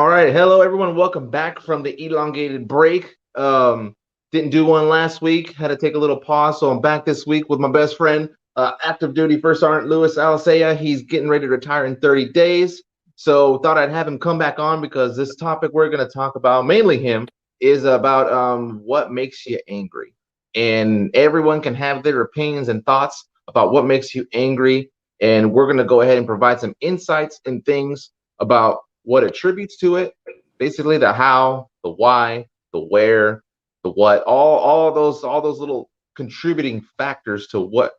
All right, hello everyone. Welcome back from the elongated break. Didn't do one last week. Had to take a little pause, so I'm back this week with my best friend, active duty First Sergeant Luis Alicea. He's getting ready to retire in 30 days. So thought I'd have him come back on because this topic we're going to talk about, mainly him, is about what makes you angry. And everyone can have their opinions and thoughts about what makes you angry. And we're going to go ahead and provide some insights and things about what attributes to it, basically the how, the why, the where, the what, all those little contributing factors to what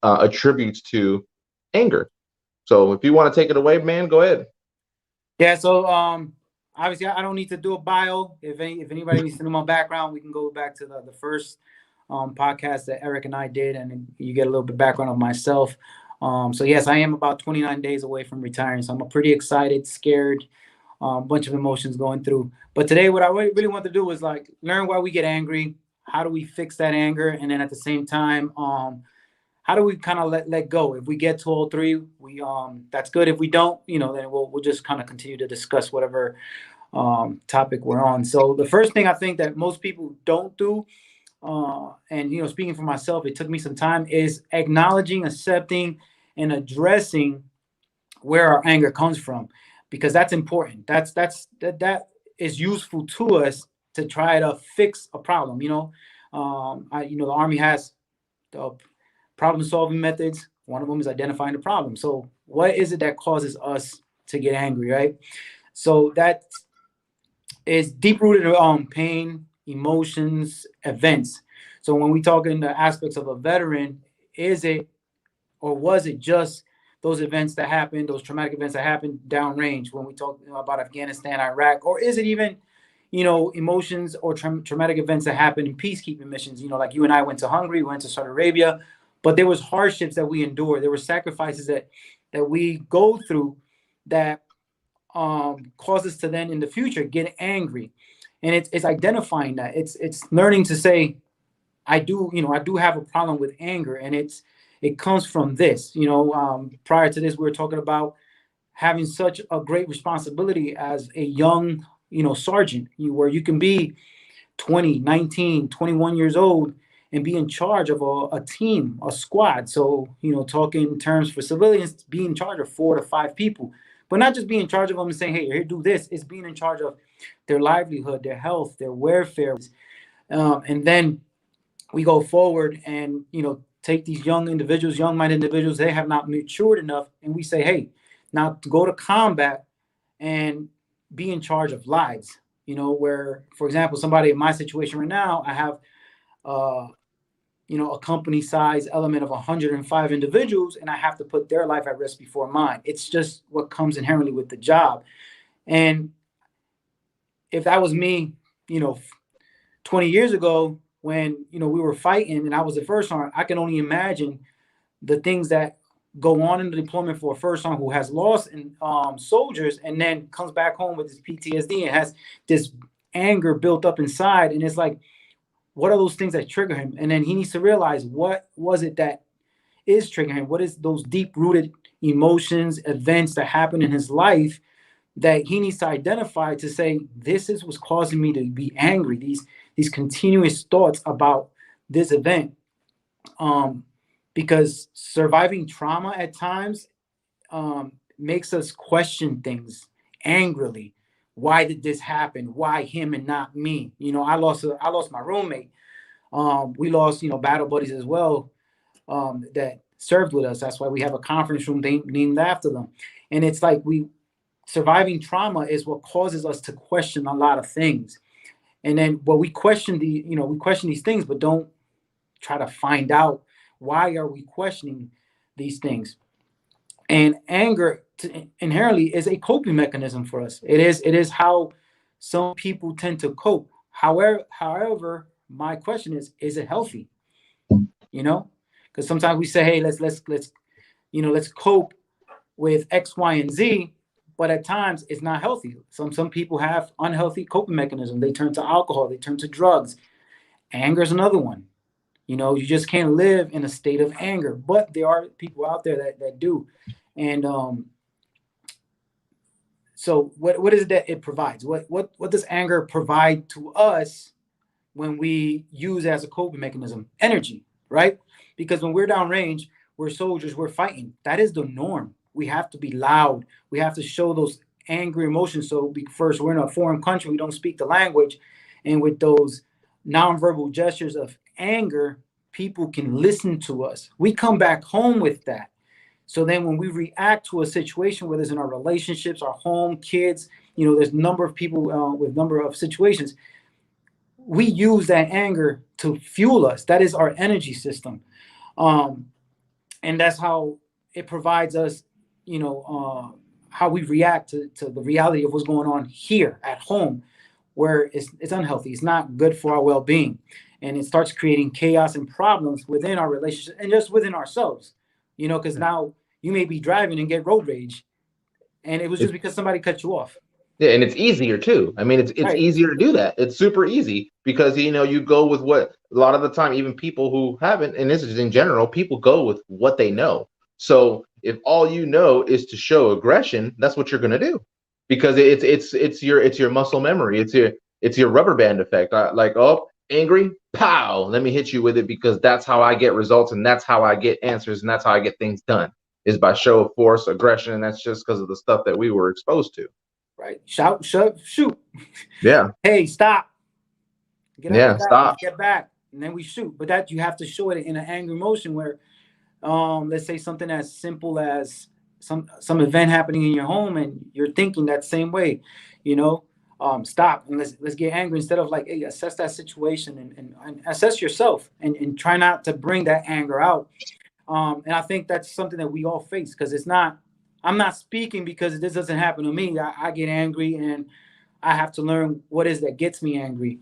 attributes to anger. So if you want to take it away, man, go ahead. Yeah, so obviously I don't need to do a bio. If anybody needs to know my background, we can go back to the first podcast that Erik and I did, and you get a little bit background of myself. So yes, I am about 29 days away from retiring, so I'm pretty excited, scared, bunch of emotions going through. But today, what I really want to do is like learn why we get angry, how do we fix that anger, and then at the same time, how do we kind of let go? If we get to all three, we that's good. If we don't, then we'll just kind of continue to discuss whatever topic we're on. So the first thing I think that most people don't do, and speaking for myself, it took me some time, is acknowledging, accepting, and addressing where our anger comes from, because that's important. That is useful to us to try to fix a problem. The Army has the problem solving methods. One of them is identifying the problem. So what is it that causes us to get angry, right? So that is deep rooted pain, emotions, events. So when we talk in the aspects of a veteran, is it or was it just those events that happened, those traumatic events that happened downrange when we talk about Afghanistan, Iraq, or is it even, emotions or traumatic events that happen in peacekeeping missions? Like you and I went to Hungary, went to Saudi Arabia, but there was hardships that we endured. There were sacrifices that we go through that cause us to then in the future get angry. And it's identifying that. It's learning to say, I do have a problem with anger, and it comes from this. Prior to this, we were talking about having such a great responsibility as a young, sergeant, where you can be 20, 19, 21 years old and be in charge of a team, a squad. So, talking terms for civilians, be in charge of 4 to 5 people, but not just be in charge of them and saying, hey, here, do this. It's being in charge of their livelihood, their health, their welfare. And then we go forward and, take these young-minded individuals, they have not matured enough. And we say, hey, now to go to combat and be in charge of lives, where, for example, somebody in my situation right now, I have, a company size element of 105 individuals, and I have to put their life at risk before mine. It's just what comes inherently with the job. And if that was me, 20 years ago, when we were fighting and I was the first sergeant, I can only imagine the things that go on in the deployment for a first sergeant who has lost soldiers and then comes back home with this PTSD and has this anger built up inside. And it's like, what are those things that trigger him? And then he needs to realize, what was it that is triggering him? What is those deep rooted emotions, events that happen in his life that he needs to identify to say, this is what's causing me to be angry. These continuous thoughts about this event, because surviving trauma at times makes us question things angrily. Why did this happen? Why him and not me? I lost my roommate. We lost battle buddies as well that served with us. That's why we have a conference room named after them. And it's like surviving trauma is what causes us to question a lot of things. And then, we question these things, but don't try to find out why are we questioning these things. And anger inherently is a coping mechanism for us. It is how some people tend to cope. However, my question is it healthy? Because sometimes we say, hey, let's cope with X, Y, and Z. But at times it's not healthy. Some people have unhealthy coping mechanisms. They turn to alcohol, they turn to drugs. Anger is another one. You just can't live in a state of anger. But there are people out there that do. And So what is it that it provides? What does anger provide to us when we use it as a coping mechanism? Energy, right? Because when we're downrange, we're soldiers, we're fighting. That is the norm. We have to be loud. We have to show those angry emotions. So first, we're in a foreign country. We don't speak the language. And with those nonverbal gestures of anger, people can listen to us. We come back home with that. So then when we react to a situation, whether it's in our relationships, our home, kids, there's a number of people with number of situations, we use that anger to fuel us. That is our energy system. And that's how it provides us, how we react to the reality of what's going on here at home, where it's unhealthy. It's not good for our well-being. And it starts creating chaos and problems within our relationship and just within ourselves, because now you may be driving and get road rage. And it was just because somebody cut you off. Yeah, and it's easier too. I mean, it's Right. easier to do that. It's super easy because you go with what a lot of the time, even people who haven't, and this is in general, people go with what they know. So if all you know is to show aggression, that's what you're going to do, because it's your muscle memory. It's your rubber band effect. Like, oh, angry, pow, let me hit you with it, because that's how I get results, and that's how I get answers, and that's how I get things done, is by show of force, aggression, and that's just because of the stuff that we were exposed to. Right. Shout, shove, shoot. Yeah. Hey, stop. Get out Yeah. of that. Stop. Get back. And then we shoot. But that you have to show it in an angry motion where, let's say something as simple as some event happening in your home and you're thinking that same way, stop and let's get angry, instead of like, hey, assess that situation and assess yourself and try not to bring that anger out. And I think that's something that we all face, because I'm not speaking because this doesn't happen to me. I get angry and I have to learn what is that gets me angry.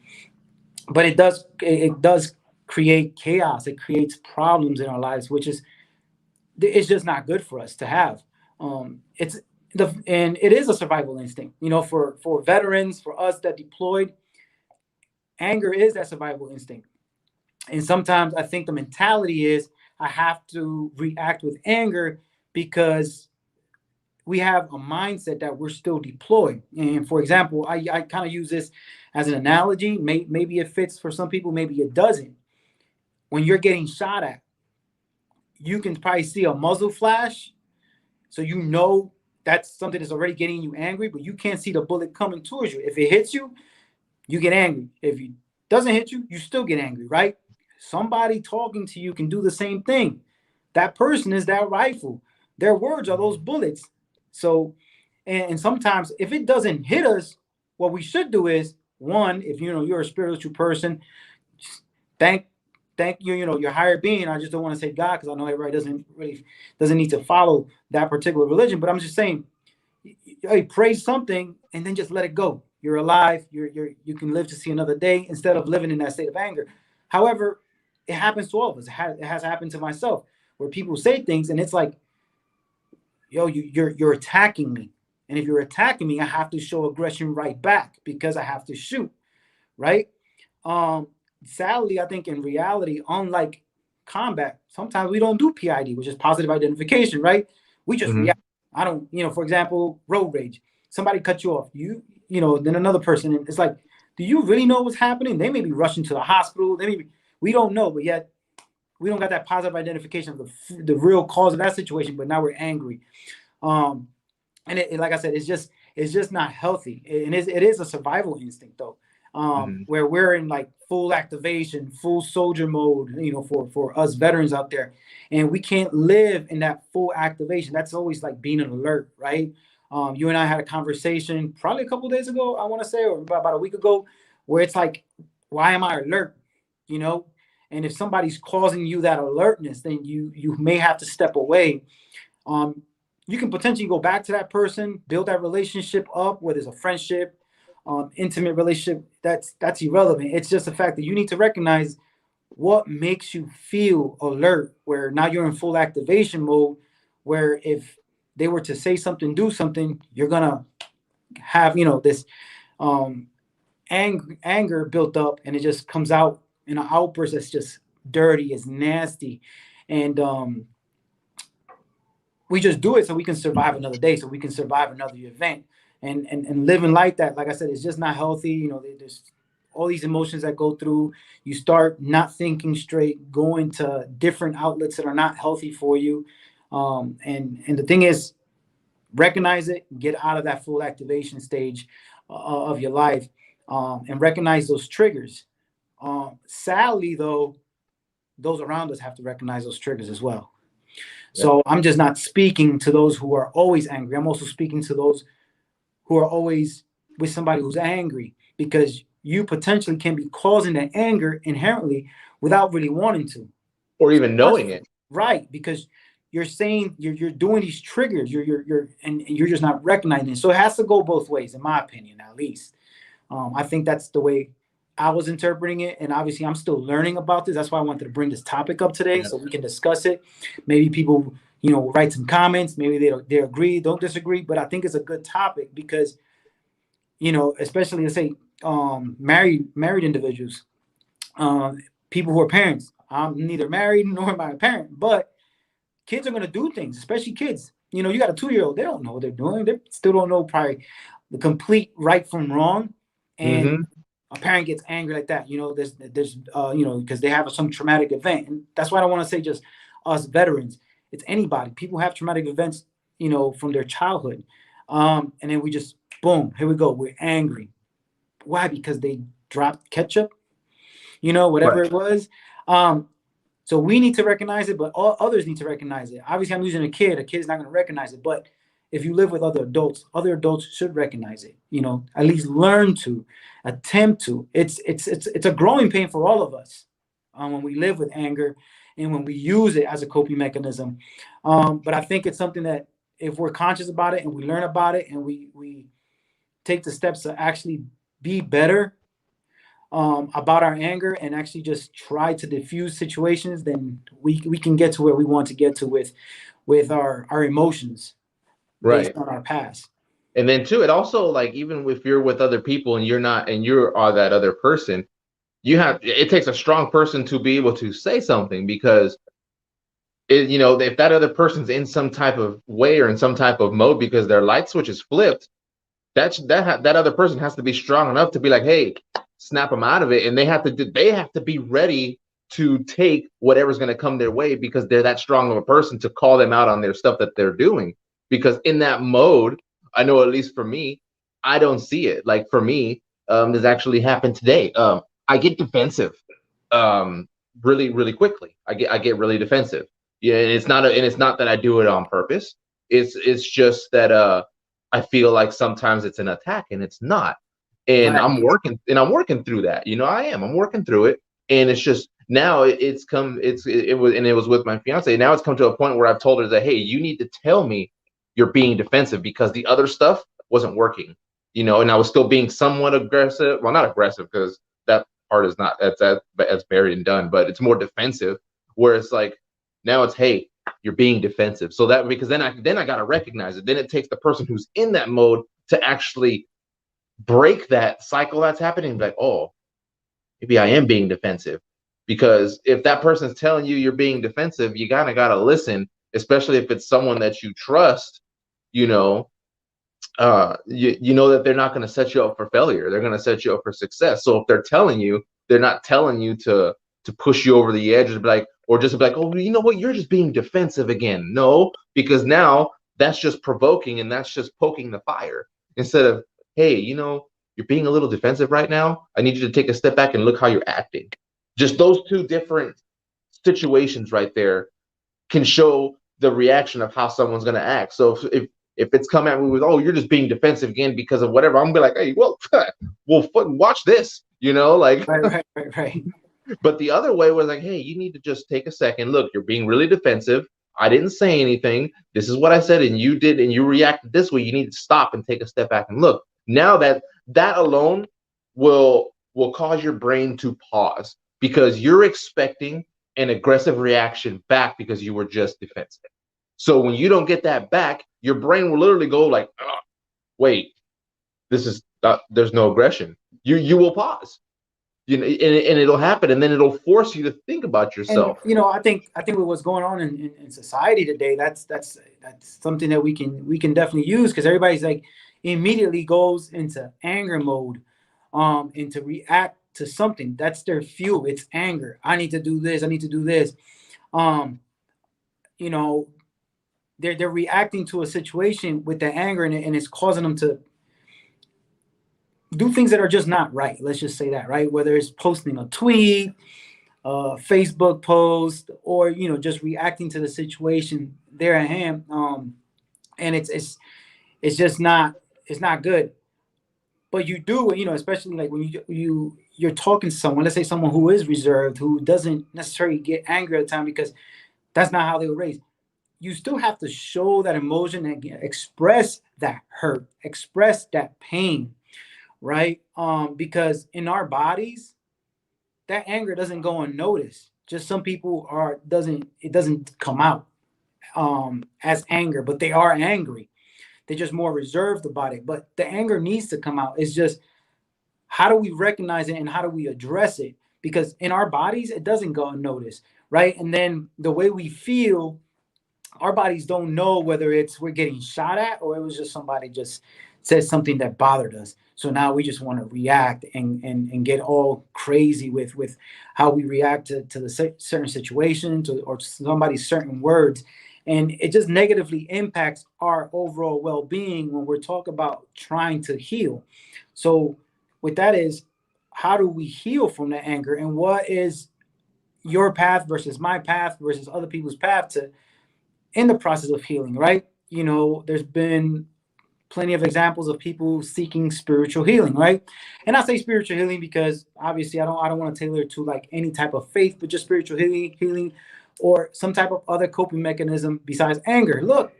But it does create chaos. It creates problems in our lives, which it's just not good for us to have. And it is a survival instinct, for veterans, for us that deployed. Anger is that survival instinct. And sometimes I think the mentality is I have to react with anger because we have a mindset that we're still deployed. And for example, I kind of use this as an analogy. Maybe it fits for some people, maybe it doesn't. When you're getting shot at, you can probably see a muzzle flash. So that's something that's already getting you angry, but you can't see the bullet coming towards you. If it hits you, you get angry. If it doesn't hit you, you still get angry, right? Somebody talking to you can do the same thing. That person is that rifle. Their words are those bullets. So, and sometimes if it doesn't hit us, what we should do is, one, if you're a spiritual person, thank your higher being. I just don't want to say God, because I know everybody doesn't need to follow that particular religion. But I'm just saying, hey, praise something and then just let it go. You're alive. You can live to see another day instead of living in that state of anger. However, it happens to all of us. It has happened to myself, where people say things and it's like, yo, you're attacking me. And if you're attacking me, I have to show aggression right back because I have to shoot, right? Sadly, I think in reality, unlike combat, sometimes we don't do PID, which is positive identification, right? We just react. I don't, for example, road rage. Somebody cut you off. Then another person. It's like, do you really know what's happening? They may be rushing to the hospital. We don't know, but yet we don't got that positive identification of the real cause of that situation. But now we're angry. And like I said, it's just not healthy. And it is a survival instinct, though. Where we're in like full activation, full soldier mode, for us veterans out there. And we can't live in that full activation. That's always like being an alert, right? You and I had a conversation probably a couple of days ago, I want to say, or about a week ago, where it's like, why am I alert? And if somebody's causing you that alertness, then you may have to step away. You can potentially go back to that person, build that relationship up, whether it's a friendship, intimate relationship. That's irrelevant. It's just the fact that you need to recognize what makes you feel alert, where now you're in full activation mode, where if they were to say something, do something, you're gonna have this anger built up, and it just comes out in an outburst that's just dirty, it's nasty. And we just do it so we can survive another day, so we can survive another event. and living like that, like I said, it's just not healthy. You know, there's all these emotions that go through. You start not thinking straight, going to different outlets that are not healthy for you. And the thing is, recognize it, get out of that full activation stage of your life, and recognize those triggers. Sadly, though, those around us have to recognize those triggers as well. So I'm just not speaking to those who are always angry. I'm also speaking to those who are always with somebody who's angry, because you potentially can be causing that anger inherently without really wanting to, or even knowing it. Right, because you're saying you're doing these triggers, and you're just not recognizing it. So it has to go both ways, in my opinion, at least. I think that's the way I was interpreting it, and obviously I'm still learning about this. That's why I wanted to bring this topic up today, so we can discuss it. Maybe people, write some comments. Maybe they agree, don't disagree, but I think it's a good topic because, especially let's say married individuals, people who are parents. I'm neither married nor am I a parent, but kids are going to do things, especially kids. You got a 2-year-old. They don't know what they're doing. They still don't know probably the complete right from wrong. And a parent gets angry like that. There's because they have some traumatic event. And that's why I don't want to say just us veterans. It's anybody. People have traumatic events, from their childhood. And then we just, boom, here we go. We're angry. Why? Because they dropped ketchup, whatever it was. So we need to recognize it, but all others need to recognize it. Obviously, I'm using a kid. A kid's not going to recognize it. But if you live with other adults should recognize it. At least learn to, attempt to. It's a growing pain for all of us when we live with anger and when we use it as a coping mechanism. But I think it's something that if we're conscious about it and we learn about it and we take the steps to actually be better about our anger and actually just try to diffuse situations, then we can get to where we want to get to with our emotions based on our past. And then too, it also, like, even if you're with other people and you are that other person, it takes a strong person to be able to say something, because if that other person's in some type of way or in some type of mode because their light switch is flipped, that other person has to be strong enough to be like, hey, snap them out of it. And they have to be ready to take whatever's going to come their way, because they're that strong of a person to call them out on their stuff that they're doing. Because in that mode, I know, at least for me, I don't see it. Like, for me, this actually happened today. I get defensive really, really quickly. I get really defensive. Yeah, and it's not that I do it on purpose. It's just that I feel like sometimes it's an attack and it's not. And I'm working through that. I'm working through it. And it's just now it was with my fiance. Now it's come to a point where I've told her that, hey, you need to tell me you're being defensive, because the other stuff wasn't working, and I was still being somewhat aggressive. Well, not aggressive, because that part is not, that's buried and done, but it's more defensive, where it's like, now it's, hey, you're being defensive. So that, because then I got to recognize it. Then it takes the person who's in that mode to actually break that cycle that's happening. Like, oh, maybe I am being defensive. Because if that person's telling you you're being defensive, you kind of got to listen, especially if it's someone that you trust. You know that they're not going to set you up for failure. They're going to set you up for success. So if they're telling you, they're not telling you to push you over the edge, or just be like, oh, you know what, you're just being defensive again. No, because now that's just provoking, and that's just poking the fire, instead of, hey, you're being a little defensive right now. I need you to take a step back and look how you're acting. Just those two different situations right there can show the reaction of how someone's going to act. So if it's come at me with, oh, you're just being defensive again because of whatever, I'm gonna be like, hey, well, watch this, like. Right. But the other way was like, hey, you need to just take a second. Look, you're being really defensive. I didn't say anything. This is what I said, and you did, and you reacted this way. You need to stop and take a step back and look. Now that alone will cause your brain to pause, because you're expecting an aggressive reaction back because you were just defensive. So when you don't get that back, your brain will literally go like, oh, wait, this is there's no aggression. You will pause. And it'll happen, and then it'll force you to think about yourself. And, I think with what's going on in society today, that's something that we can definitely use, because everybody's like immediately goes into anger mode, and to react to something. That's their fuel. It's anger. I need to do this. I need to do this. Um, you know, they're reacting to a situation with the anger, and it's causing them to do things that are just not right. Let's just say that, right? Whether it's posting a tweet, Facebook post, or just reacting to the situation there at hand. And it's just not, it's not good. But you do, especially like when you're talking to someone, let's say someone who is reserved, who doesn't necessarily get angry at the time because that's not how they were raised. You still have to show that emotion and express that hurt, express that pain, right? Because in our bodies, that anger doesn't go unnoticed. Just some people it doesn't come out as anger, but they are angry. They're just more reserved about it. But the anger needs to come out. It's just, how do we recognize it and how do we address it? Because in our bodies, it doesn't go unnoticed, right? And then the way we feel, our bodies don't know whether it's we're getting shot at or it was just somebody just said something that bothered us. So now we just want to react and get all crazy with how we react to the certain situations or to somebody's certain words. And it just negatively impacts our overall well-being when we're talking about trying to heal. So with that is, how do we heal from the anger, and what is your path versus my path versus other people's path to in the process of healing, right? There's been plenty of examples of people seeking spiritual healing, right? And I say spiritual healing because obviously I don't want to tailor it to like any type of faith, but just spiritual healing or some type of other coping mechanism besides anger. Look,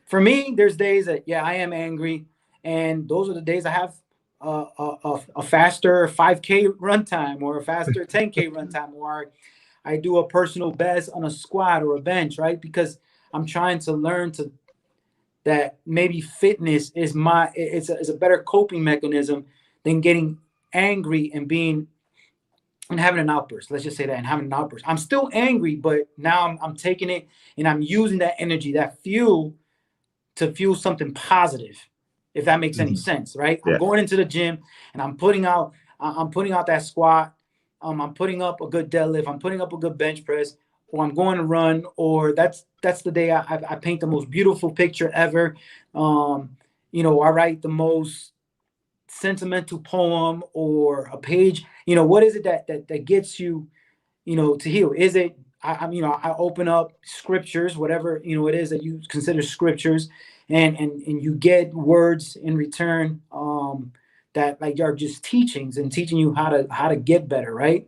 for me, there's days that, yeah, I am angry, and those are the days I have a faster 5K run time or a faster 10K run time, or I do a personal best on a squat or a bench, right? Because I'm trying to learn that maybe fitness is a better coping mechanism than getting angry and having an outburst. Let's just say that, and having an outburst. I'm still angry, but now I'm taking it and I'm using that energy, that fuel, to fuel something positive, if that makes any sense, right? Yeah. I'm going into the gym and I'm putting out that squat. I'm putting up a good deadlift. I'm putting up a good bench press, or I'm going to run, or that's the day I paint the most beautiful picture ever. I write the most sentimental poem or a page. What is it that gets you, to heal? Is it I open up scriptures, whatever it is that you consider scriptures, and you get words in return that like are just teachings and teaching you how to get better, right?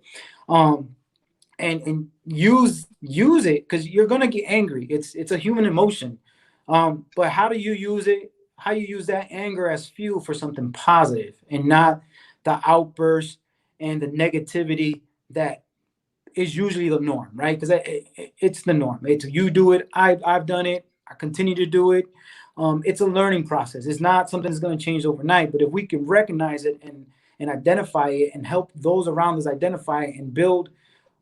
And use it, because you're gonna get angry. It's a human emotion, but how do you use it? How you use that anger as fuel for something positive, and not the outburst and the negativity that is usually the norm, right? Because it's the norm. It's you do it. I've done it. I continue to do it. It's a learning process. It's not something that's going to change overnight. But if we can recognize it and identify it and help those around us identify it and build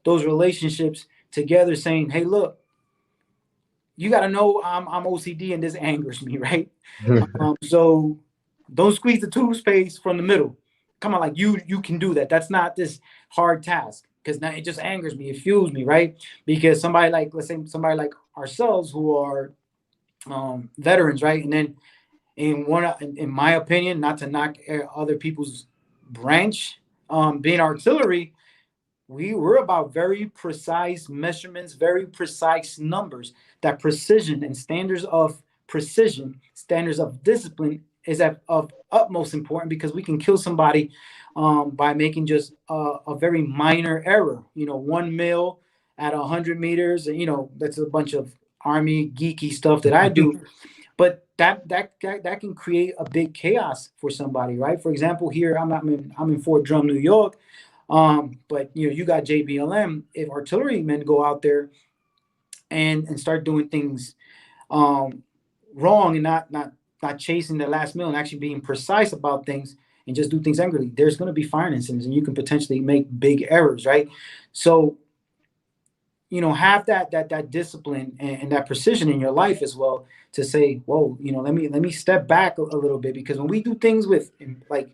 those relationships together, saying, "Hey, look, you got to know I'm OCD and this angers me, right? So don't squeeze the toothpaste from the middle. Come on, like you can do that. That's not this hard task." Because now it just angers me, it fuels me, right? Because somebody like, let's say somebody like ourselves who are veterans, right? And then in my opinion, not to knock other people's branch, being artillery, we were about very precise measurements, very precise numbers. That precision and standards of precision, standards of discipline is of utmost important, because we can kill somebody by making just a very minor error. 1 mil at 100 meters. That's a bunch of Army geeky stuff that I do. But that can create a big chaos for somebody, right? For example, here I'm in Fort Drum, New York. But you got JBLM. If artillerymen go out there and start doing things wrong and not chasing the last meal and actually being precise about things and just do things angrily, there's going to be fire incidents and you can potentially make big errors, right? So have that discipline and that precision in your life as well to say, whoa, let me step back a little bit, because when we do things with like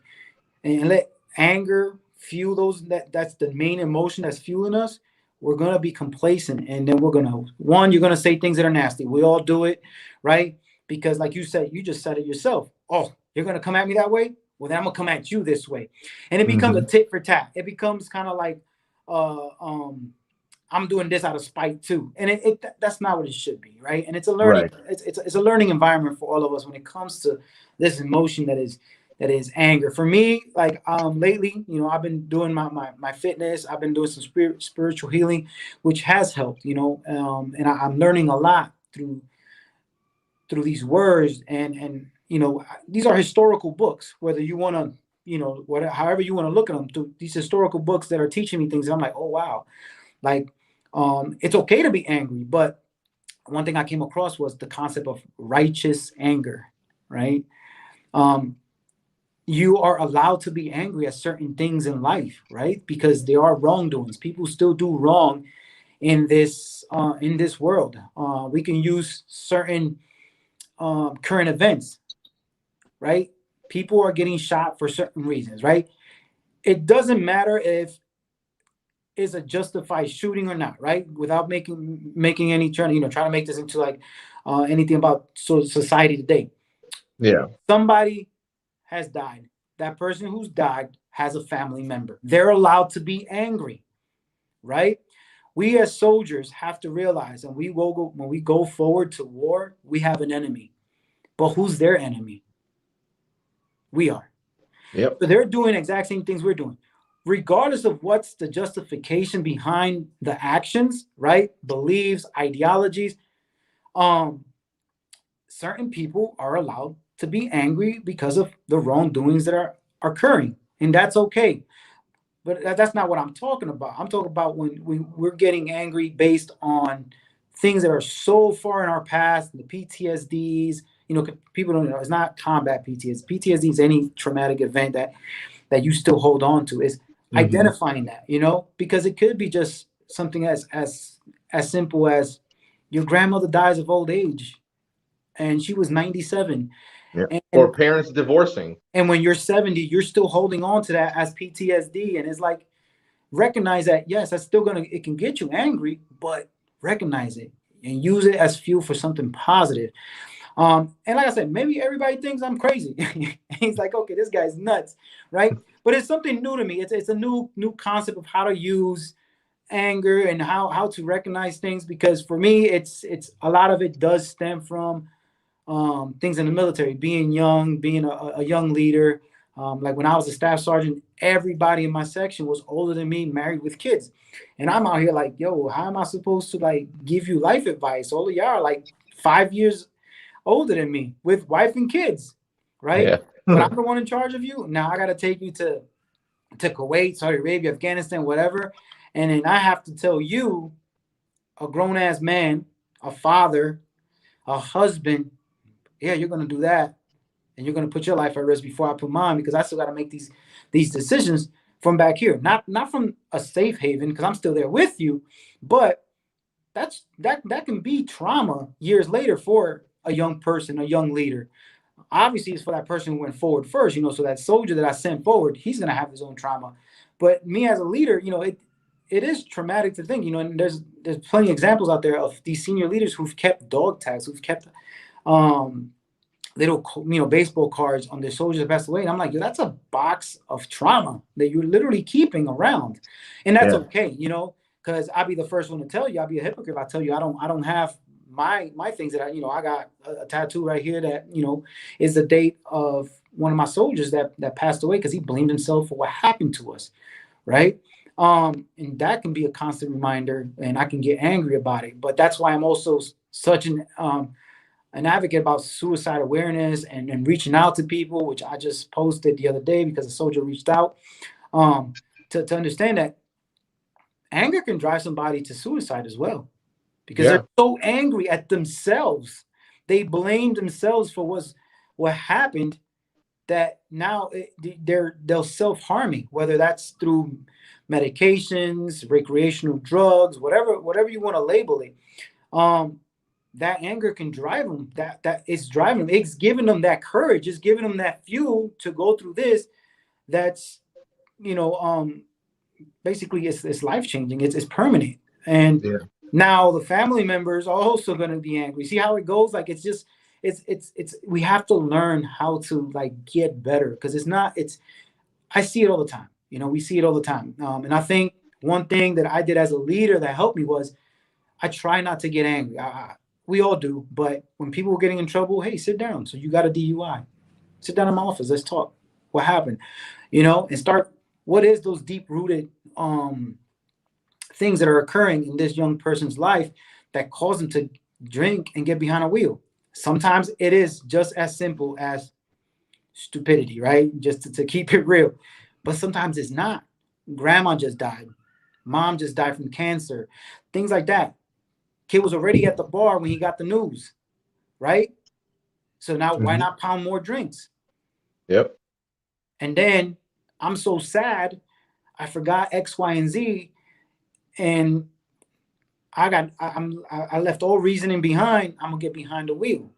and let anger fuel that's the main emotion that's fueling us, we're gonna be complacent, and then you're gonna say things that are nasty. We all do it, right? Because like you said, you just said it yourself. Oh, you're gonna come at me that way? Well, then I'm gonna come at you this way. And it becomes a tit for tat. It becomes kind of like uh um I'm doing this out of spite too, and that's not what it should be, right? And it's a learning, Right. it's a learning environment for all of us when it comes to this emotion that is anger. For me, like lately, I've been doing my fitness. I've been doing some spiritual healing, which has helped, and I'm learning a lot through these words, and these are historical books. Whether you want to, however you want to look at them, through these historical books that are teaching me things, and I'm like, oh wow, like it's okay to be angry. But one thing I came across was the concept of righteous anger, right? Um, you are allowed to be angry at certain things in life, right? Because there are wrongdoings. People still do wrong in this world. We can use certain current events, right? People are getting shot for certain reasons, right? It doesn't matter if it's a justified shooting or not, right? Without making any turn, trying to make this into like anything about society today. Yeah. Somebody has died. That person who's died has a family member. They're allowed to be angry, right? We as soldiers have to realize, and when we go forward to war, we have an enemy. But who's their enemy? We are. Yep. So they're doing the exact same things we're doing. Regardless of what's the justification behind the actions, right? Beliefs, ideologies, um, certain people are allowed to be angry because of the wrongdoings that are occurring. And that's okay. But that's not what I'm talking about. I'm talking about when we're getting angry based on things that are so far in our past, the PTSDs. People don't know, it's not combat PTSD. PTSD is any traumatic event that you still hold on to. Is identifying that, because it could be just something as simple as your grandmother dies of old age and she was 97. Yep. And Or parents divorcing. and when you're 70, you're still holding on to that as PTSD. And it's like, recognize that, yes, it can get you angry, but recognize it and use it as fuel for something positive. And like I said, maybe everybody thinks I'm crazy. He's like, okay, this guy's nuts, right? But it's something new to me. It's a new concept of how to use anger and how to recognize things. Because for me, it's a lot of it does stem from things in the military, being young, being a young leader. Like when I was a staff sergeant, everybody in my section was older than me, married with kids. And I'm out here like, yo, how am I supposed to like give you life advice? All of y'all are like 5 years older than me with wife and kids, right? Yeah. But I'm the one in charge of you. Now I got to take you to Kuwait, Saudi Arabia, Afghanistan, whatever. And then I have to tell you, a grown ass man, a father, a husband, yeah, you're going to do that. And you're going to put your life at risk before I put mine, because I still got to make these decisions from back here, not from a safe haven, because I'm still there with you, but that can be trauma years later for a young person, a young leader. Obviously, it's for that person who went forward first, so that soldier that I sent forward, he's going to have his own trauma. But me as a leader, it is traumatic to think, and there's plenty of examples out there of these senior leaders who've kept dog tags, who've kept little baseball cards on their soldiers that passed away, and I'm like, yo, that's a box of trauma that you're literally keeping around, and that's okay, because I'll be the first one to tell you. I'll be a hypocrite if I tell you I don't have my things that I got a tattoo right here that is the date of one of my soldiers that passed away because he blamed himself for what happened to us, right? And that can be a constant reminder, and I can get angry about it. But that's why I'm also such an advocate about suicide awareness and reaching out to people, which I just posted the other day because a soldier reached out to understand that anger can drive somebody to suicide as well, because they're so angry at themselves. They blame themselves for what happened, that now they'll self-harming, whether that's through medications, recreational drugs, whatever you want to label it. That anger can drive them. That it's driving them. It's giving them that courage. It's giving them that fuel to go through this. That's, basically it's life changing. It's permanent. And Yeah. now the family members are also going to be angry. See how it goes? Like it's we have to learn how to like get better, because I see it all the time. We see it all the time. And I think one thing that I did as a leader that helped me was I try not to get angry. We all do, but when people were getting in trouble, hey, sit down. So you got a DUI. Sit down in my office. Let's talk. What happened? And start. What is those deep rooted things that are occurring in this young person's life that cause them to drink and get behind a wheel? Sometimes it is just as simple as stupidity, right? Just to keep it real. But sometimes it's not. Grandma just died. Mom just died from cancer. Things like that. Kid was already at the bar when he got the news, right? So now why not pound more drinks? Yep. And then I'm so sad, I forgot X, Y, and Z, and I left all reasoning behind. I'm gonna get behind the wheel.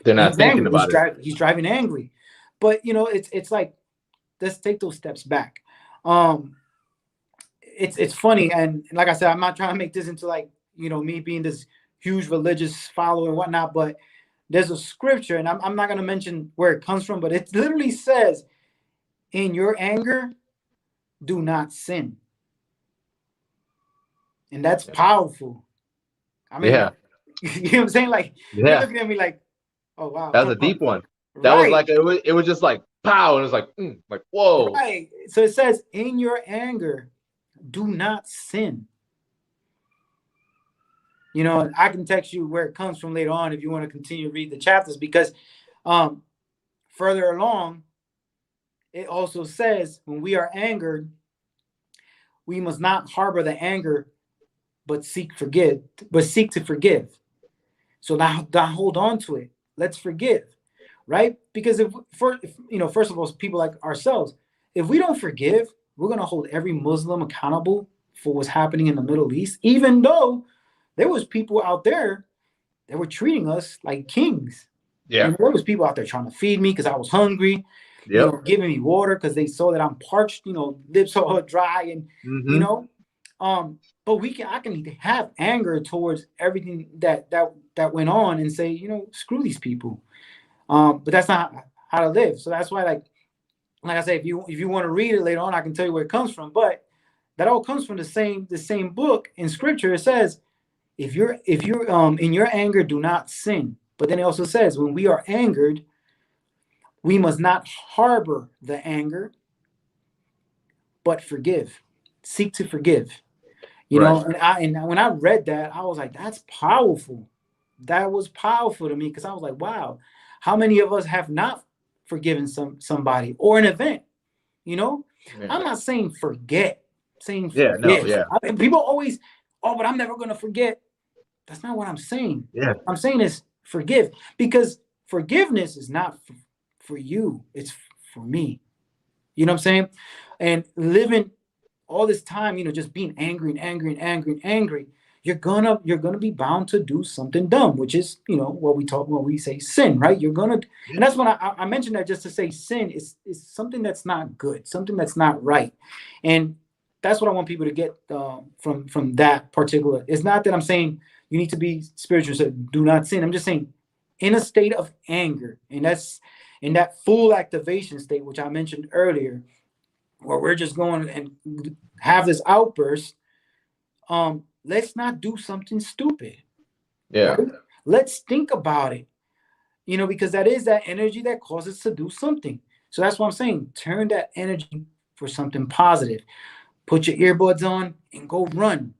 They're not He's thinking angry. about it. He's driving angry, but it's like, let's take those steps back. It's funny, and like I said, I'm not trying to make this into like me being this huge religious follower and whatnot, but there's a scripture, and I'm not going to mention where it comes from, but it literally says, in your anger, do not sin. And that's powerful. I mean, Yeah. you know what I'm saying? Like, you're looking at me like, oh, wow. That was a deep one. That Right. was like, it was just like, pow. And it was like, whoa. Right. So it says, in your anger, do not sin. I can text you where it comes from later on if you want to continue to read the chapters, because further along, it also says when we are angered, we must not harbor the anger, but seek to forgive. So now hold on to it. Let's forgive, right? Because first of all, people like ourselves, if we don't forgive, we're going to hold every Muslim accountable for what's happening in the Middle East, even though there was people out there that were treating us like kings. Yeah. There was people out there trying to feed me because I was hungry, giving me water because they saw that I'm parched, lips all dry, and but I can have anger towards everything that went on and say, screw these people. But that's not how to live. So that's why, like I say, if you want to read it later on, I can tell you where it comes from. But that all comes from the same book in scripture. It says, if you're in your anger, do not sin. But then it also says, when we are angered, we must not harbor the anger, but forgive. Seek to forgive. And when I read that, I was like, that's powerful. That was powerful to me, because I was like, wow, how many of us have not forgiven somebody or an event? Yeah. I'm not saying forget. Saying forget. Yeah. People always, but I'm never going to forget. That's not what I'm saying. Yeah. What I'm saying is forgive, because forgiveness is not for you. It's for me. You know what I'm saying? And living all this time, just being angry and angry and angry and angry, you're gonna be bound to do something dumb, which is, what we say sin, right? You're gonna, and that's when I mentioned that just to say sin is something that's not good, something that's not right. And that's what I want people to get from that particular. It's not that I'm saying you need to be spiritual, so do not sin. I'm just saying, in a state of anger, and that's in that full activation state, which I mentioned earlier, where we're just going and have this outburst. Let's not do something stupid. Yeah. Right? Let's think about it. Because that is that energy that causes us to do something. So that's what I'm saying. Turn that energy for something positive. Put your earbuds on and go run,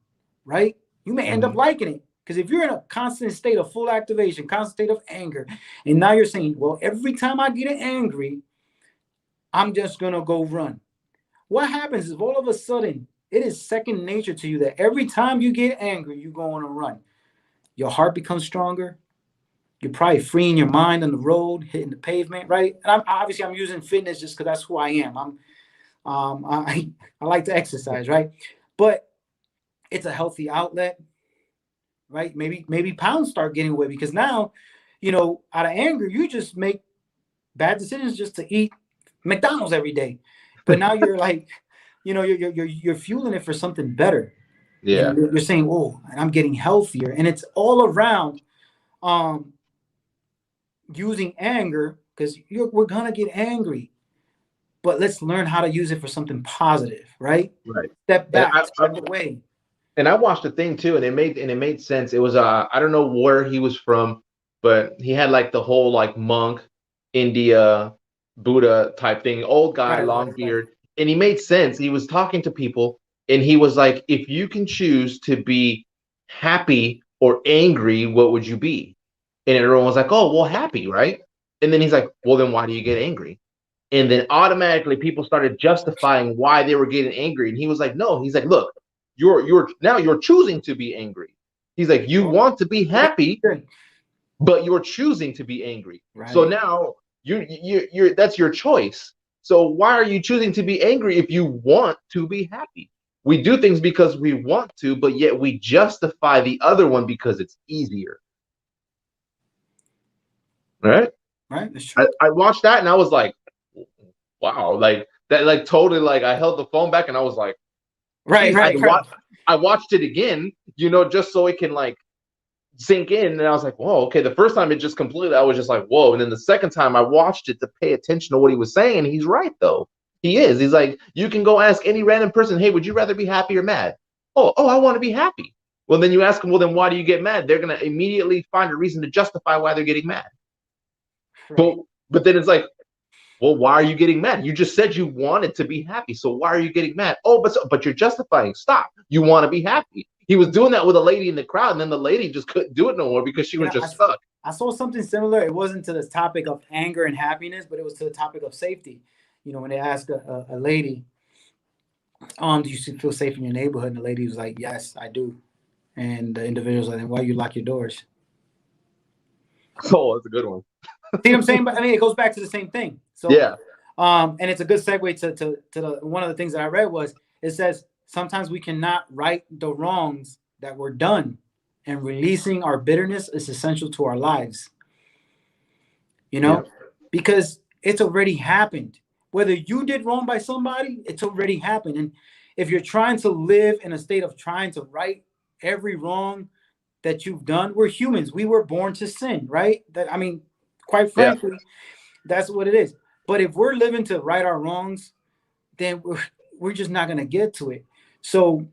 right? You may end up liking it. Because if you're in a constant state of full activation, constant state of anger, and now you're saying, well, every time I get angry, I'm just going to go run. What happens is all of a sudden, it is second nature to you that every time you get angry, you go on a run. Your heart becomes stronger. you're probably freeing your mind on the road, hitting the pavement, right? And I'm using fitness just because that's who I am. I like to exercise, right? But it's a healthy outlet, right? Maybe pounds start getting away because now, out of anger, you just make bad decisions just to eat McDonald's every day. But now you're like, you're fueling it for something better. Yeah. You're saying, oh, and I'm getting healthier, and it's all around using anger because we're gonna get angry, but let's learn how to use it for something positive, right? Right. Step And back, step away. and I watched the thing too, and it made sense. It was I don't know where he was from, but he had like the whole like monk, India, Buddha type thing, old guy, long beard, and he made sense. He was talking to people, and he was like, if you can choose to be happy or angry, what would you be? And everyone was like, oh, well, happy, right? And then he's like, well, then why do you get angry? And then automatically people started justifying why they were getting angry. And he was like, no, he's like, look, you're choosing to be angry. He's like, you want to be happy, but you're choosing to be angry. Right. So now you're that's your choice. So why are you choosing to be angry if you want to be happy? We do things because we want to, but yet we justify the other one because it's easier. Right? Right. That's true. I watched that and I was like, wow, like that, like totally, like I held the phone back and I was like, right. I watched it again, just so it can like sink in. And I was like, whoa, okay. The first time it just completely, I was just like, whoa. And then the second time I watched it to pay attention to what he was saying. And he's right though. He is. He's like, you can go ask any random person, hey, would you rather be happy or mad? Oh, I want to be happy. Well, then you ask them, well, then why do you get mad? They're going to immediately find a reason to justify why they're getting mad. Right. But then it's like, well, why are you getting mad? You just said you wanted to be happy. So why are you getting mad? Oh, but you're justifying. Stop. You want to be happy. He was doing that with a lady in the crowd, and then the lady just couldn't do it no more because she was just stuck. I saw something similar. It wasn't to this topic of anger and happiness, but it was to the topic of safety. When they asked a lady, do you feel safe in your neighborhood? And the lady was like, yes, I do. And the individual's like, why you lock your doors? Oh, that's a good one. See what I'm saying? But I mean, it goes back to the same thing. So yeah. And it's a good segue to the one of the things that I read was it says sometimes we cannot right the wrongs that were done, and releasing our bitterness is essential to our lives. Because it's already happened. Whether you did wrong by somebody, it's already happened. And if you're trying to live in a state of trying to right every wrong that you've done, we're humans. We were born to sin, right? Quite frankly, that's what it is. But if we're living to right our wrongs, then we're just not going to get to it. So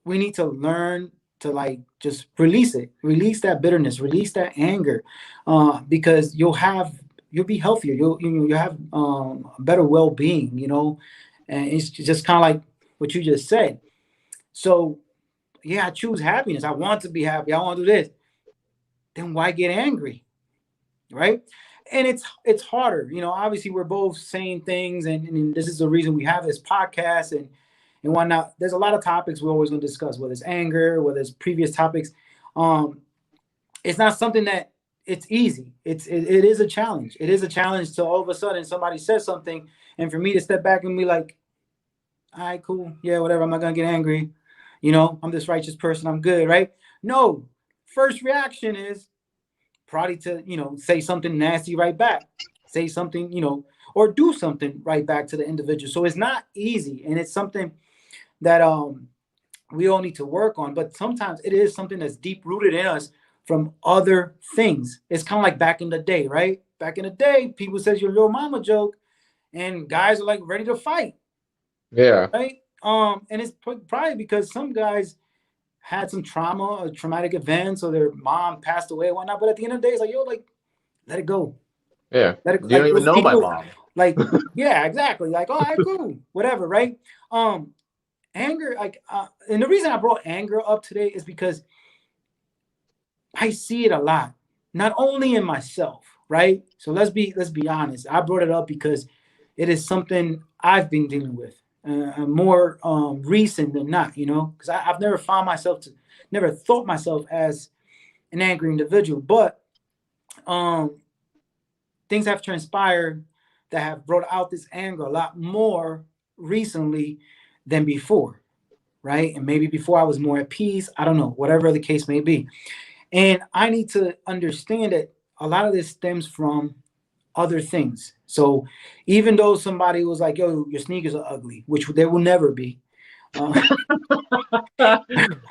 we need to learn to like just release it, release that bitterness, release that anger, because you'll be healthier. You'll have better well-being, and it's just kind of like what you just said. So yeah, I choose happiness. I want to be happy. I want to do this. Then why get angry? Right? And it's harder. Obviously we're both saying things and this is the reason we have this podcast and whatnot. There's a lot of topics we're always going to discuss, whether it's anger, whether it's previous topics. It's not something that it's easy. It is a challenge. It is a challenge to all of a sudden somebody says something and for me to step back and be like, all right, cool. Yeah, whatever. I'm not going to get angry. I'm this righteous person. I'm good. Right? No. First reaction is probably to, say something nasty right back, say something, or do something right back to the individual. So it's not easy. And it's something that we all need to work on. But sometimes it is something that's deep rooted in us from other things. It's kind of like back in the day, right? Back in the day, people said your little mama joke and guys are like ready to fight. Yeah. Right. And it's probably because some guys had some trauma or traumatic events or their mom passed away and whatnot. But at the end of the day, it's like, let it go. Yeah. Let it, you don't even know my mom. Like, yeah, exactly. Like, all right, cool. Whatever, right? Anger, and the reason I brought anger up today is because I see it a lot, not only in myself, right? So let's be honest. I brought it up because it is something I've been dealing with. More recent than not, because I've never thought myself as an angry individual. But things have transpired that have brought out this anger a lot more recently than before, right? And maybe before I was more at peace. I don't know, whatever the case may be. And I need to understand that a lot of this stems from other things. So even though somebody was like, yo, your sneakers are ugly, which they will never be. Well, I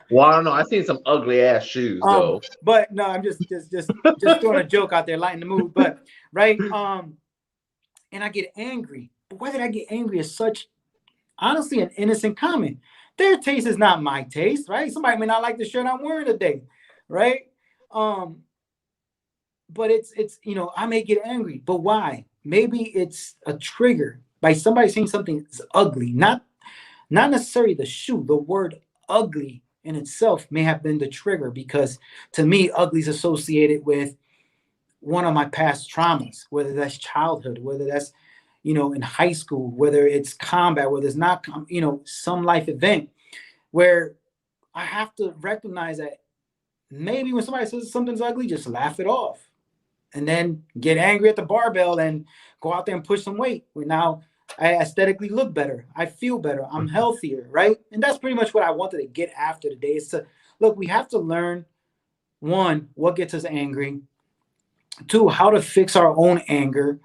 don't know. I've seen some ugly ass shoes though. But no, I'm just throwing a joke out there, lighten the mood. But right, and I get angry. But why did I get angry is such, honestly, an innocent comment. Their taste is not my taste, right? Somebody may not like the shirt I'm wearing today, right? But it's I may get angry, but why? Maybe it's a trigger by somebody saying something is ugly, not necessarily the shoe. The word ugly in itself may have been the trigger, because to me, ugly is associated with one of my past traumas, whether that's childhood, whether that's in high school, whether it's combat, whether it's not some life event, where I have to recognize that maybe when somebody says something's ugly, just laugh it off, and then get angry at the barbell and go out there and push some weight. Where now I aesthetically look better, I feel better, I'm healthier, right? And that's pretty much what I wanted to get after today. Is to look, we have to learn, one, what gets us angry, two, how to fix our own anger,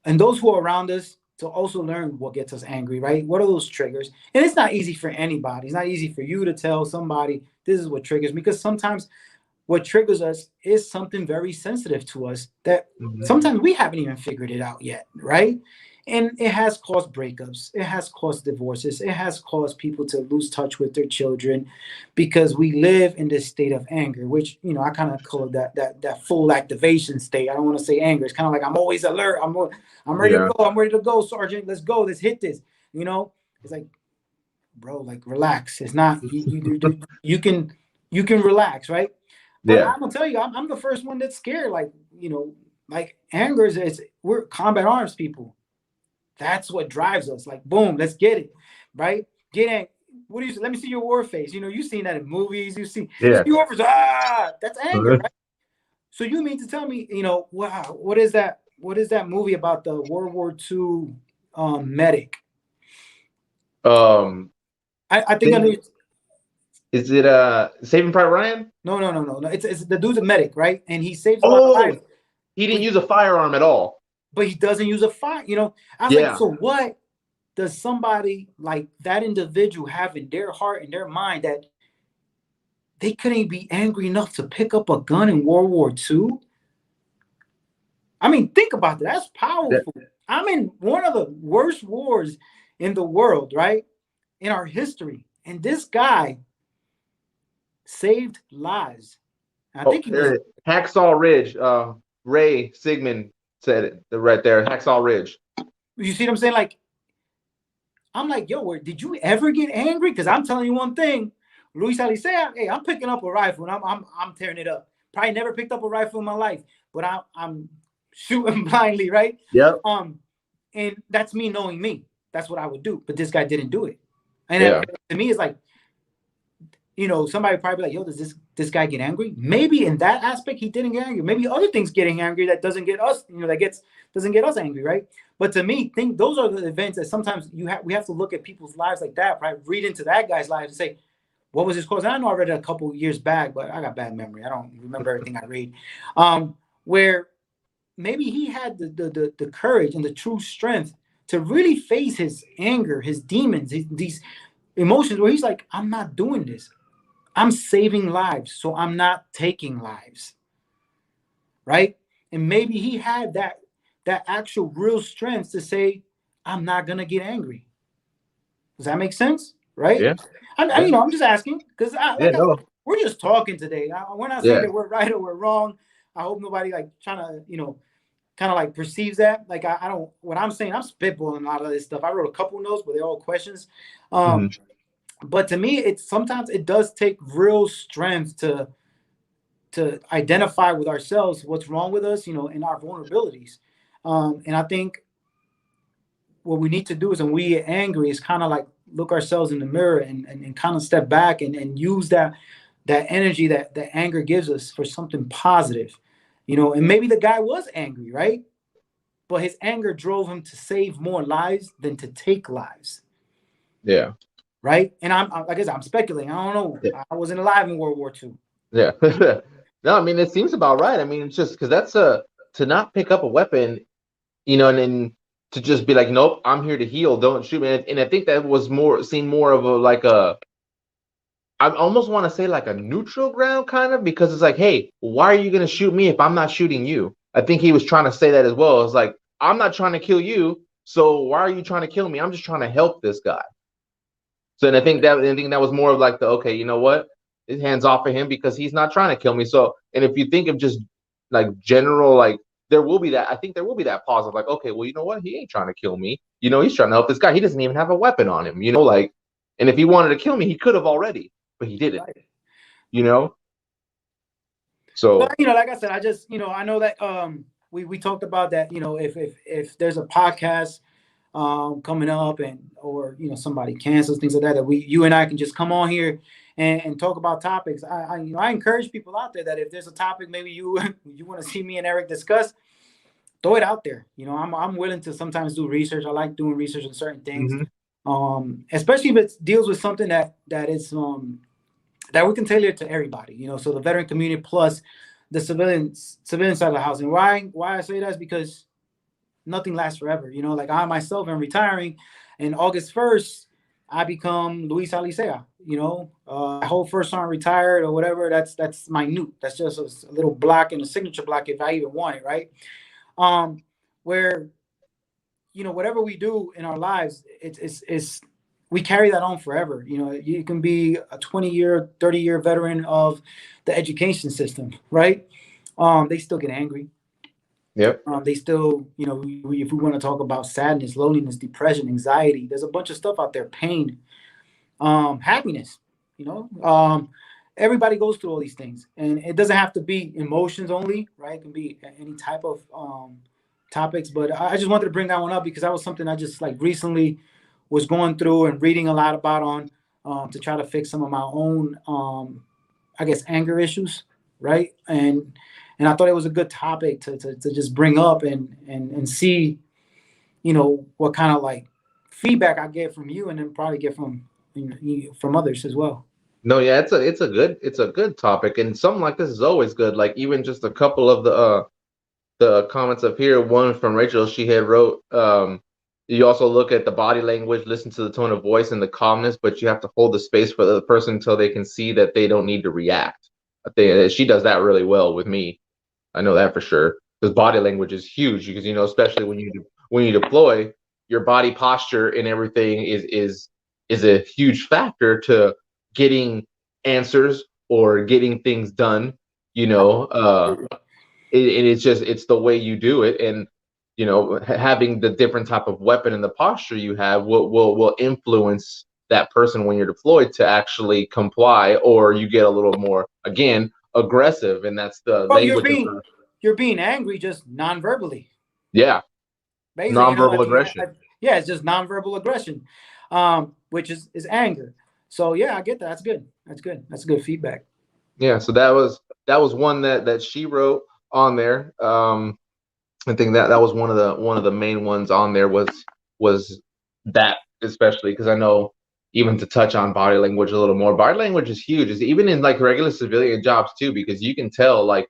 and those who are around us to also learn what gets us angry, right? What are those triggers? And it's not easy for anybody. It's not easy for you to tell somebody this is what triggers me, because sometimes what triggers us is something very sensitive to us that sometimes we haven't even figured it out yet, right? And it has caused breakups. It has caused divorces. It has caused people to lose touch with their children, because we live in this state of anger, which, I kind of call it that full activation state. I don't want to say anger. It's kind of like I'm always alert. I'm ready to go. I'm ready to go, Sergeant. Let's go. Let's hit this. It's like, bro, like, relax. It's not, you can relax, right? But I'm gonna tell you, I'm the first one that's scared. Like, like anger is we're combat arms people. That's what drives us. Like, boom, let's get it, right? Get in. What do you say? Let me see your war face. You've seen that in movies. You see, war face, that's anger, right? So you mean to tell me, wow, what is that? What is that movie about the World War II medic? I think is it Saving Private Ryan? No. It's the dude's a medic, right? And he saves a lot of lives. He didn't use a firearm at all. But he doesn't use a fire. I was like, so what does somebody like that individual have in their heart and their mind that they couldn't be angry enough to pick up a gun in World War II? I mean, think about that. That's powerful. I'm in one of the worst wars in the world, right? In our history. And this guy saved lives. I think he was Hacksaw Ridge. Ray Sigmund said it right there. Hacksaw Ridge. You see what I'm saying? Like, I'm like, yo, did you ever get angry? Because I'm telling you one thing, Luis Alicea, hey, I'm picking up a rifle and I'm tearing it up. Probably never picked up a rifle in my life, but I'm shooting blindly, right? Yep. And that's me knowing me. That's what I would do. But this guy didn't do it. And to me, it's like, somebody probably be like, yo, does this guy get angry? Maybe in that aspect, he didn't get angry. Maybe other things getting angry that doesn't get us, doesn't get us angry, right? But to me, those are the events that sometimes we have to look at people's lives like that, right? Read into that guy's life and say, what was his cause? And I know I read it a couple years back, but I got bad memory. I don't remember everything I read. Where maybe he had the courage and the true strength to really face his anger, his demons, these emotions, where he's like, I'm not doing this. I'm saving lives, so I'm not taking lives, right? And maybe he had that actual real strength to say, I'm not gonna get angry. Does that make sense? Right? Yeah. I'm just asking, because we're just talking today. We're not saying that we're right or we're wrong. I hope nobody like trying to, kind of like perceives that. Like I don't. What I'm saying, I'm spitballing a lot of this stuff. I wrote a couple notes, but they're all questions. But to me, sometimes it does take real strength to identify with ourselves what's wrong with us, and our vulnerabilities. And I think what we need to do is, when we get angry, is kind of like look ourselves in the mirror and kind of step back and use that that energy that anger gives us for something positive, you know. And maybe the guy was angry, right? But his anger drove him to save more lives than to take lives. Yeah. Right. And I guess I'm speculating. I don't know. Yeah. I wasn't alive in World War II. Yeah. No, I mean, it seems about right. I mean, it's just because that's to not pick up a weapon, you know, and then to just be like, nope, I'm here to heal. Don't shoot me. And I think that was seen more of a like a, I almost want to say like a neutral ground kind of, because it's like, hey, why are you going to shoot me if I'm not shooting you? I think he was trying to say that as well. It's like, I'm not trying to kill you, so why are you trying to kill me? I'm just trying to help this guy. So, and I think that was more of like the, okay, you know what? His hands off of him because he's not trying to kill me. So, and if you think of just like general, like there will be that, I think there will be that pause of like, okay, well, you know what? He ain't trying to kill me. You know, he's trying to help this guy. He doesn't even have a weapon on him, you know, like, and if he wanted to kill me, he could have already, but he didn't, Right. you know? So, but, you know, like I said, I just, you know, I know that we talked about that, you know, if there's a podcast coming up, and or you know somebody cancels things like that, that you and I can just come on here and talk about topics. You know, I encourage people out there that if there's a topic maybe you want to see me and Eric discuss, throw it out there. You know, I'm willing to sometimes do research. I like doing research on certain things, especially if it deals with something that is that we can tailor to everybody. You know, so the veteran community plus the civilian side of the house. And why I say that is because nothing lasts forever. You know, like I myself am retiring, and August 1st, I become Luis Alicea. You know, I hold first on retired or whatever. That's minute. That's just a little block in a signature block if I even want it, right? Where, you know, whatever we do in our lives, it's we carry that on forever. You know, you can be a 20-year, 30-year veteran of the education system, right? They still get angry. yep. They still, you know, if we want to talk about sadness, loneliness, depression, anxiety, there's a bunch of stuff out there, pain, happiness, you know, everybody goes through all these things, and it doesn't have to be emotions only, right? It can be any type of topics, but I just wanted to bring that one up because that was something I just like recently was going through and reading a lot about on to try to fix some of my own, I guess, anger issues, right? And I thought it was a good topic to just bring up and see, you know, what kind of like feedback I get from you, and then probably get from, you know, from others as well. No, yeah, it's a good topic, and something like this is always good. Like even just a couple of the comments up here. One from Rachel, she had wrote, you also look at the body language, listen to the tone of voice and the calmness, but you have to hold the space for the person until they can see that they don't need to react. I think she does that really well with me. I know that for sure, because body language is huge. Because, you know, especially when you deploy, your body posture and everything is a huge factor to getting answers or getting things done. You know, it's the way you do it, and you know, having the different type of weapon and the posture you have will influence that person when you're deployed to actually comply, or you get a little more, again, aggressive, and that's the Well, language of you're being angry just non-verbally. yeah, Basically, you know, nonverbal aggression. yeah, it's just nonverbal aggression, which is anger. So yeah, I get that. That's good. That's good. That's good feedback. Yeah, so that was one that she wrote on there. I think that was one of the main ones on there was that, especially because I know, even to touch on body language a little more, body language is huge. Is even in like regular civilian jobs too, because you can tell like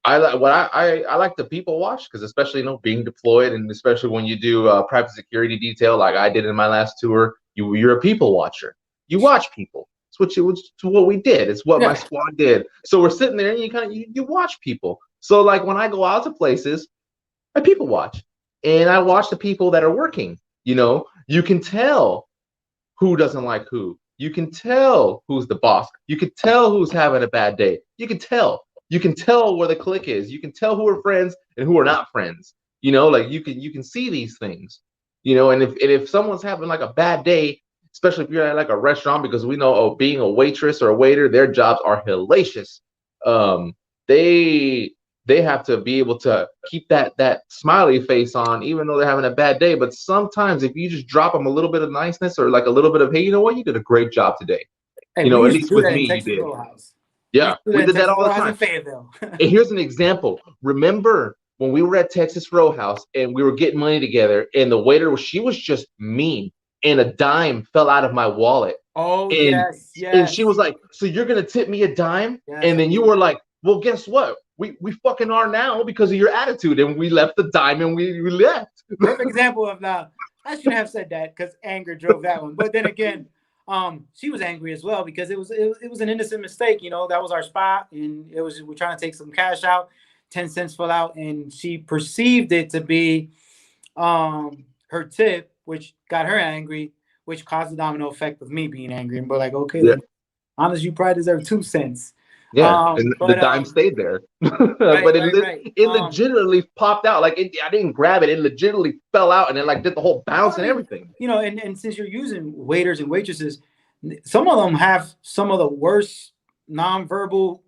I like to people watch, because especially, you know, being deployed, and especially when you do private security detail like I did in my last tour, you're a people watcher. You watch people. It's what we did. It's what my Yeah. squad did. So we're sitting there and you watch people. So like when I go out to places, I people watch, and I watch the people that are working. You know, you can tell who doesn't like who. You can tell who's the boss. You can tell who's having a bad day. You can tell. You can tell where the clique is. You can tell who are friends and who are not friends. You know, like you can see these things. You know, and if someone's having like a bad day, especially if you're at like a restaurant, because we know, oh, being a waitress or a waiter, their jobs are hellacious. They they have to be able to keep that smiley face on, even though they're having a bad day. But sometimes if you just drop them a little bit of niceness or like a little bit of, hey, you know what, you did a great job today. Hey, You we know, at used to least do with that in me, you Texas did. Row House. We Yeah, used to do that we in did that Texas all Row the House in time. Fayetteville. And here's an example. Remember when we were at Texas Row House and we were getting money together, and the waiter, she was just mean, and a dime fell out of my wallet, Oh, and yes, she yes, was like, "So you're gonna tip me a dime?" yes. And then you were like, "Well, guess what? We fucking are now because of your attitude." And we left the dime and we left. Perfect example of now. I shouldn't have said that because anger drove that one. But then again, she was angry as well because it was an innocent mistake. You know, that was our spot, and we're trying to take some cash out. 10 cents fell out, and she perceived it to be her tip, which got her angry, which caused the domino effect of me being angry. And we're like, okay, Yeah, then honest, you probably deserve 2 cents. yeah, and the But dime stayed there, right, but right, right. it legitimately popped out. Like I didn't grab it; it legitimately fell out, and it like did the whole bounce Well, I and mean, everything. and since you're using waiters and waitresses, some of them have some of the worst nonverbal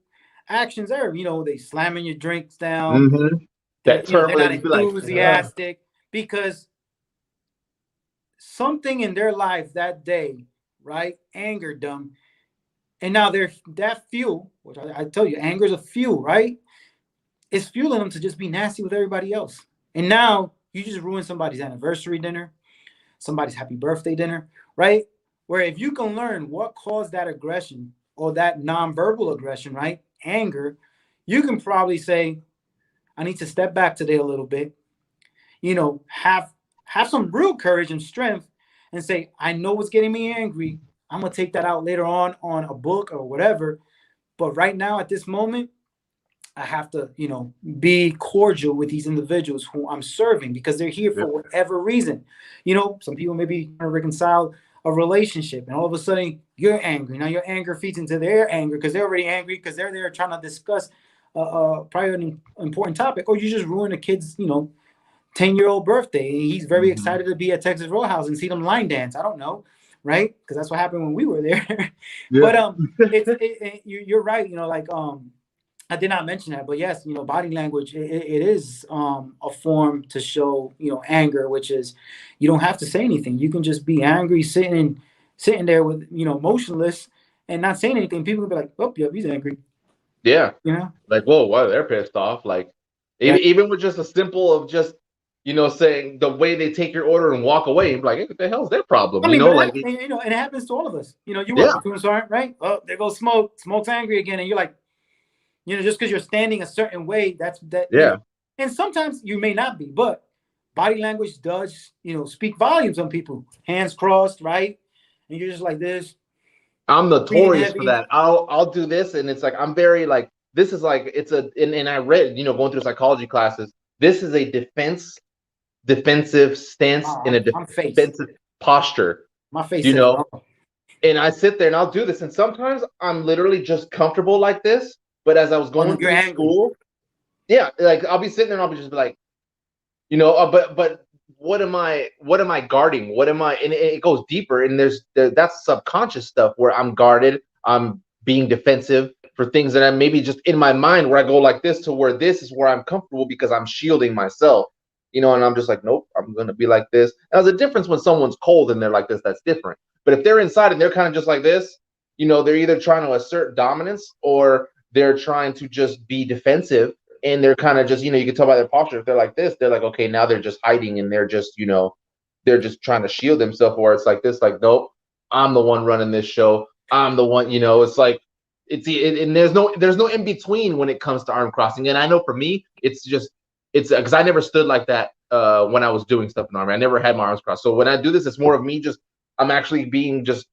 actions ever. You know, they slamming your drinks down. Mm-hmm. They're That term they're where not they be like, "Ugh." enthusiastic because something in their life that day, right, angered them, and now they're that fuel, which I tell you, anger is a fuel, right? It's fueling them to just be nasty with everybody else, and now you just ruin somebody's anniversary dinner, somebody's happy birthday dinner, right? Where if you can learn what caused that aggression or that nonverbal aggression, right? Anger, you can probably say, I need to step back today a little bit, have some real courage and strength and say, I know what's getting me angry. I'm gonna take that out later on a book or whatever. But right now, at this moment, I have to, be cordial with these individuals who I'm serving because they're here for Yep. whatever reason. Some people maybe trying to reconcile a relationship, and all of a sudden you're angry. Now your anger feeds into their anger because they're already angry because they're there trying to discuss probably an important topic, or you just ruin a kid's, 10-year-old birthday. He's very Mm-hmm. excited to be at Texas Roadhouse and see them line dance. I don't know, right? Because that's what happened when we were there. Yeah. But you're right. I did not mention that, but yes, body language, it is a form to show, anger, which is you don't have to say anything. You can just be angry, sitting there with, motionless and not saying anything. People will be like, oh, yeah, he's angry, Yeah. you know? Like, whoa, wow, they're pissed off. Like, Right. even with just a simple of just, saying the way they take your order and walk away, you're like, hey, what the hell's their problem? I mean, but Like, and it happens to all of us. You yeah, walk into a sergeant, right? Oh, there goes Smoke. Smoke's angry again. And you're like, just because you're standing a certain way, that's that, yeah. and sometimes you may not be, but body language does, speak volumes on people. Hands crossed, right? And you're just like this, I'm breathing notorious for heavy. that. I'll do this, and it's like I'm very like this is like it's and I read, going through psychology classes. This is a defensive stance in a I'm face. defensive posture, My face you says, know. oh, And I sit there and I'll do this, and sometimes I'm literally just comfortable like this. But as I was oh no, going you're through angry. school, yeah, like I'll be sitting there and I'll be just like, but what am I guarding? What am I? And it goes deeper, and that's subconscious stuff where I'm guarded. I'm being defensive for things that I'm maybe just in my mind where I go like this to where this is where I'm comfortable because I'm shielding myself, and I'm just like, nope, I'm gonna be like this. Now, there's a difference when someone's cold and they're like this. That's different. But if they're inside and they're kind of just like this, they're either trying to assert dominance or they're trying to just be defensive, and they're kind of just, you can tell by their posture. If they're like this, they're like, okay, now they're just hiding and they're just trying to shield themselves. Or it's like this, like, nope, I'm the one running this show. I'm the one, it's like and there's no in between when it comes to arm crossing. And I know for me, it's because I never stood like that when I was doing stuff in the army. I never had my arms crossed. So when I do this, it's more of me I'm actually being just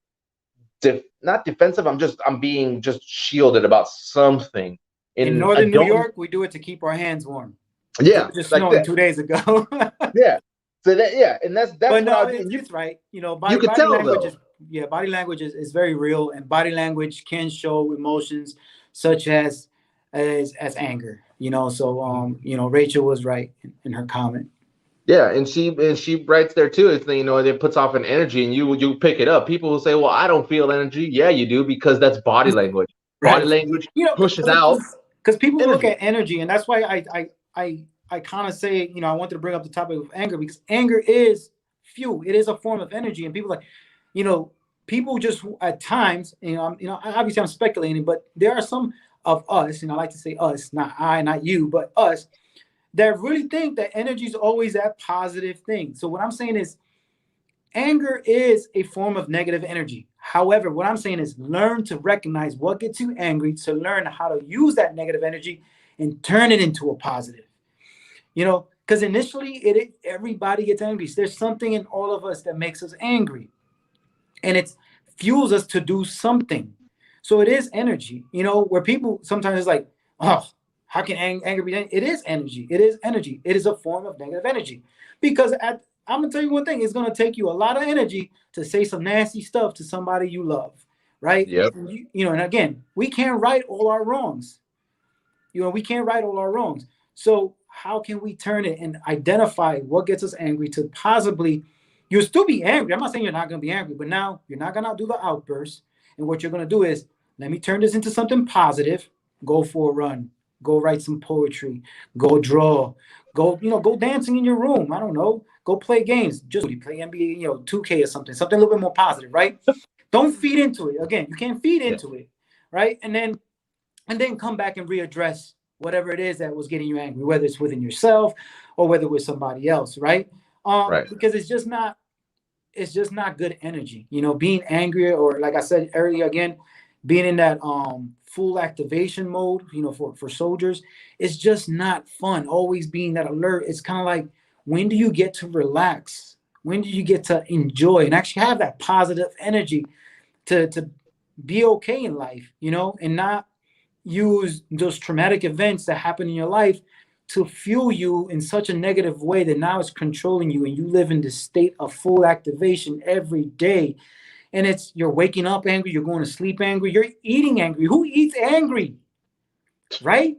not defensive. I'm being just shielded about something. In And I northern New don't. York, we do it to keep our hands warm because it Yeah, was just like snowing that. 2 days ago. Yeah. So and that's But what no, I do. And it's right. you Body could body tell language though. is yeah, body language is very real, and body language can show emotions such as anger. So Rachel was right in her comment. Yeah, and she writes there too. It's it puts off an energy, and you pick it up. People will say, "Well, I don't feel energy." Yeah, you do because that's body language. Body Right. language pushes out Because people look energy. at energy, and that's why I kind of say, I wanted to bring up the topic of anger because anger is fuel. It is a form of energy, and people like, you know, people just at times, obviously I'm speculating, but there are some of us, I like to say us, not I, not you, but us, that really think that energy is always that positive thing. So what I'm saying is anger is a form of negative energy. However, what I'm saying is learn to recognize what gets you angry, to learn how to use that negative energy and turn it into a positive. Because initially everybody gets angry. There's something in all of us that makes us angry, and it fuels us to do something. So it is energy, where people sometimes it's like, oh, how can anger be? It is energy. It is energy. It is a form of negative energy. Because I'm gonna tell you one thing: it's gonna take you a lot of energy to say some nasty stuff to somebody you love, right? Yep. And again, we can't right all our wrongs. We can't right all our wrongs. So how can we turn it and identify what gets us angry to possibly, you'll still be angry. I'm not saying you're not going to be angry, but now you're not going to do the outburst. And what you're going to do is, let me turn this into something positive. Go for a run. Go write some poetry. Go draw. Go dancing in your room. I don't know. Go play games. Just play NBA, 2K or something a little bit more positive, right? Don't feed into it. Again, you can't feed into it, right? And then come back and readdress whatever it is that was getting you angry, whether it's within yourself or whether with somebody else, right? Because it's just not good energy, being angry, or like I said earlier, again, being in that full activation mode, for soldiers, it's just not fun. Always being that alert. It's kind of like, when do you get to relax? When do you get to enjoy and actually have that positive energy to be okay in life, and not use those traumatic events that happen in your life to fuel you in such a negative way that now it's controlling you, and you live in this state of full activation every day. And you're waking up angry, you're going to sleep angry, you're eating angry. Who eats angry? Right?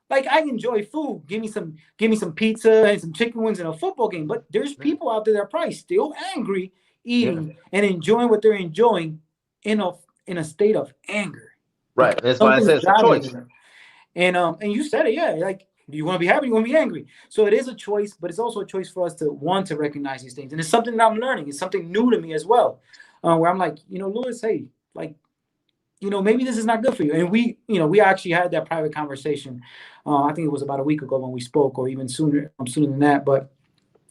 Like, I enjoy food. Give me some pizza and some chicken wings and a football game. But there's people out there that are probably still angry, eating and enjoying what they're enjoying in a state of anger. Right. That's why I said it's a choice. And you said it, yeah. Like, do you want to be happy? You want to be angry? So it is a choice, but it's also a choice for us to want to recognize these things. And it's something that I'm learning. It's something new to me as well, where I'm like, Louis, hey, like, maybe this is not good for you. And we actually had that private conversation. I think it was about a week ago when we spoke, or even sooner than that. But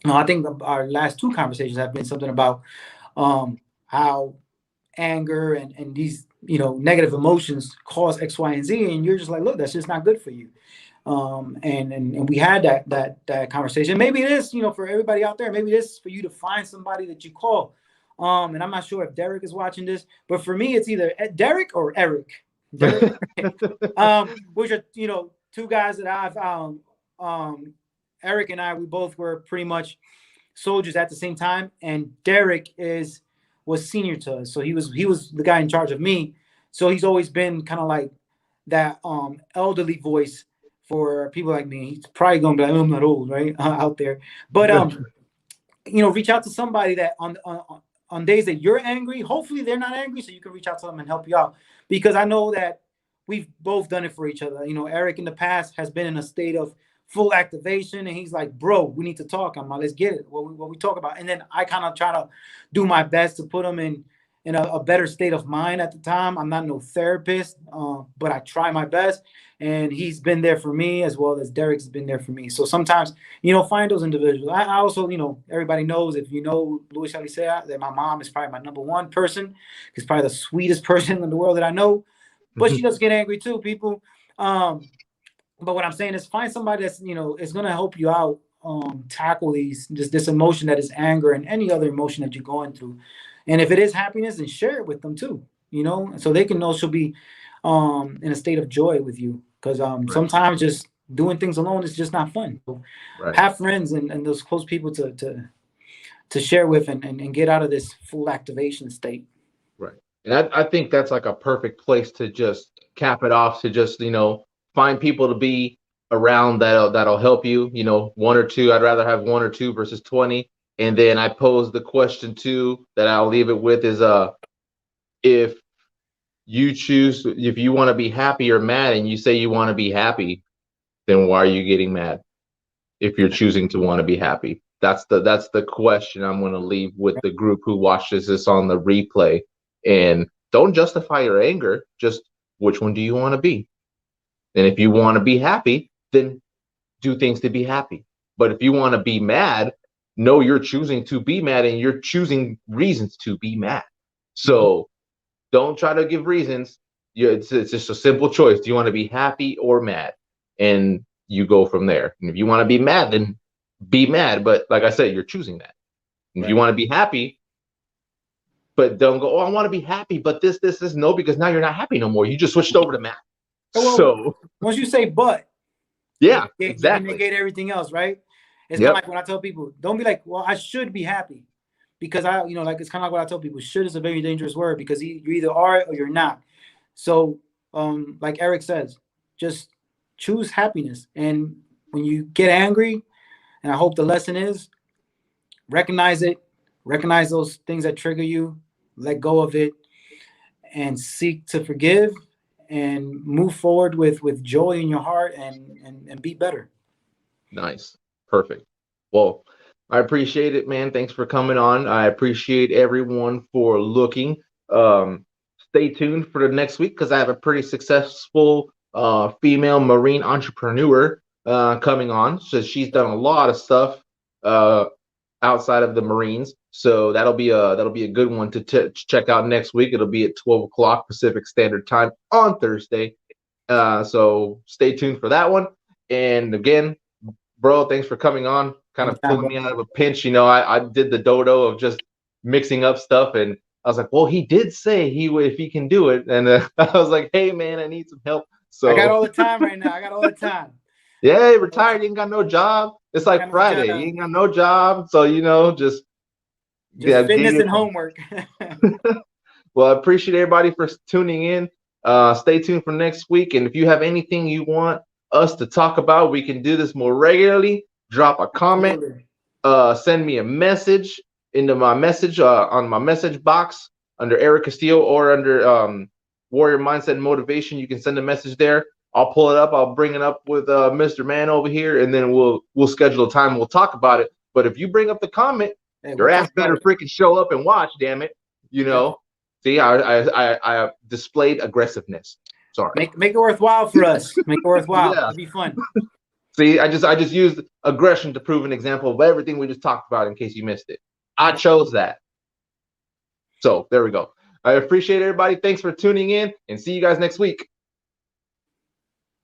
I think our last two conversations have been something about how anger and these negative emotions cause X, Y, and Z, and you're just like, look, that's just not good for you. And we had that conversation. Maybe it is, for everybody out there, maybe it is for you to find somebody that you call. And I'm not sure if Derek is watching this, but for me, it's either Derek or Erik. Derek, which are two guys that I've Erik and I, we both were pretty much soldiers at the same time, and Derek was senior to us, so he was the guy in charge of me. So he's always been kind of like that elderly voice for people like me. He's probably gonna be like, I'm not old, right? Out there, but reach out to somebody that on days that you're angry, hopefully they're not angry, so you can reach out to them and help you out. Because I know that we've both done it for each other. Erik in the past has been in a state of full activation, and he's like, bro, we need to talk. I'm like, let's get it. What we talk about. And then I kind of try to do my best to put him in a better state of mind at the time. I'm not no therapist, but I try my best. And he's been there for me, as well as Derek's been there for me. So sometimes, find those individuals. I also, everybody knows, if you know Luis Alicea, that my mom is probably my number one person. She's probably the sweetest person in the world that I know. But she does get angry too, people. But what I'm saying is, find somebody that's, is going to help you out, tackle this emotion that is anger, and any other emotion that you're going through. And if it is happiness, then share it with them too, so they can also be in a state of joy with you. Because sometimes just doing things alone is just not fun. So have friends and those close people to share with and get out of this full activation state. Right. And I think that's like a perfect place to just cap it off, to just, find people to be around that'll help you, one or two. I'd rather have one or two versus 20. And then I pose the question too that I'll leave it with is, if you want to be happy or mad, and you say you want to be happy, then why are you getting mad if you're choosing to want to be happy? That's the question I'm going to leave with the group who watches this on the replay. And don't justify your anger. Just which one do you want to be? And if you want to be happy, then do things to be happy. But if you want to be mad, know you're choosing to be mad and you're choosing reasons to be mad. So don't try to give reasons. It's just a simple choice. Do you want to be happy or mad? And you go from there. And if you want to be mad, then be mad. But like I said, you're choosing that. And if you want to be happy, but don't go, oh, I want to be happy, but this, no, because now you're not happy no more. You just switched over to mad. Well, so once you say but, yeah, you exactly. can negate everything else, right? It's kind of like when I tell people, don't be like, well, I should be happy. Because like it's kind of like what I tell people, should is a very dangerous word because you either are or you're not. So like Erik says, just choose happiness. And when you get angry, and I hope the lesson is recognize it, recognize those things that trigger you, let go of it, and seek to forgive and move forward with joy in your heart and be better. Nice. Perfect. Well, I appreciate it, man. Thanks for coming on. I appreciate everyone for looking. Stay tuned for the next week because I have a pretty successful female marine entrepreneur coming on. So she's done a lot of stuff outside of the Marines. So that'll be a good one to check out next week. It'll be at 12 o'clock Pacific Standard Time on Thursday. So stay tuned for that one. And again, bro, thanks for coming on. Kind of pulling me out of a pinch. I did the dodo of just mixing up stuff, and I was like, well, he did say he would if he can do it, and I was like, hey, man, I need some help. So I got all the time right now. I got all the time. Yeah, retired. You ain't got no job. It's like Friday. You ain't got no job, so just fitness and homework. Well, I appreciate everybody for tuning in. Stay tuned for next week, and if you have anything you want us to talk about, we can do this more regularly. Drop a comment, send me a message into my message on my message box under Erik Castillo or under Warrior Mindset and Motivation. You can send a message there. I'll pull it up. I'll bring it up with Mr. Man over here, and then we'll schedule a time. We'll talk about it. But if you bring up the comment, your ass better freaking show up and watch. Damn it, See, I displayed aggressiveness. Sorry. Make it worthwhile for us. Make it worthwhile. It'll be fun. See, I just used aggression to prove an example of everything we just talked about in case you missed it. I chose that. So there we go. I appreciate everybody. Thanks for tuning in and see you guys next week.